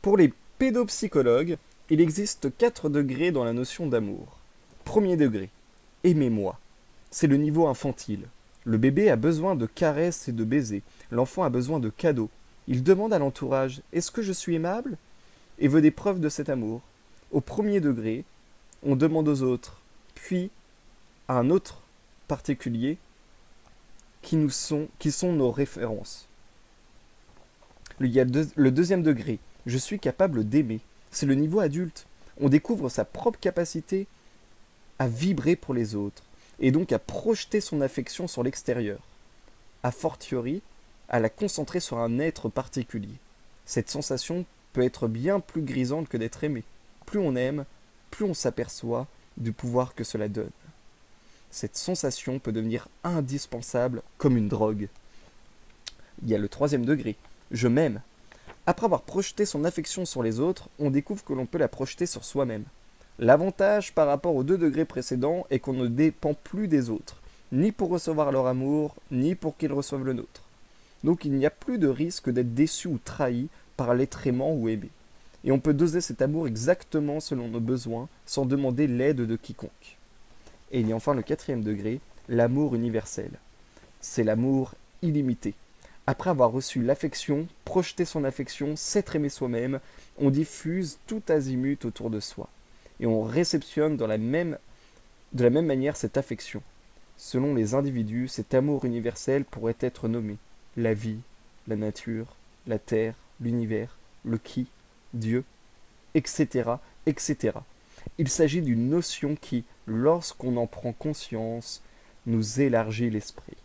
Pour les pédopsychologues, il existe 4 degrés dans la notion d'amour. Premier degré, aimez-moi. C'est le niveau infantile. Le bébé a besoin de caresses et de baisers. L'enfant a besoin de cadeaux. Il demande à l'entourage, est-ce que je suis aimable? Et veut des preuves de cet amour. Au premier degré, on demande aux autres, puis à un autre particulier qui sont nos références. Il y a le deuxième degré, je suis capable d'aimer. C'est le niveau adulte. On découvre sa propre capacité à vibrer pour les autres, et donc à projeter son affection sur l'extérieur, a fortiori à la concentrer sur un être particulier. Cette sensation peut être bien plus grisante que d'être aimé. Plus on aime, plus on s'aperçoit du pouvoir que cela donne. Cette sensation peut devenir indispensable comme une drogue. Il y a le troisième degré, je m'aime. Après avoir projeté son affection sur les autres, on découvre que l'on peut la projeter sur soi-même. L'avantage par rapport aux 2 degrés précédents est qu'on ne dépend plus des autres, ni pour recevoir leur amour, ni pour qu'ils reçoivent le nôtre. Donc il n'y a plus de risque d'être déçu ou trahi par l'être aimant ou aimé. Et on peut doser cet amour exactement selon nos besoins, sans demander l'aide de quiconque. Et il y a enfin le 4e degré, l'amour universel. C'est l'amour illimité. Après avoir reçu l'affection, projeté son affection, s'être aimé soi-même, on diffuse tout azimut autour de soi. Et on réceptionne de la même manière cette affection. Selon les individus, cet amour universel pourrait être nommé la vie, la nature, la terre, l'univers, le qui, Dieu, etc., etc. Il s'agit d'une notion qui, lorsqu'on en prend conscience, nous élargit l'esprit.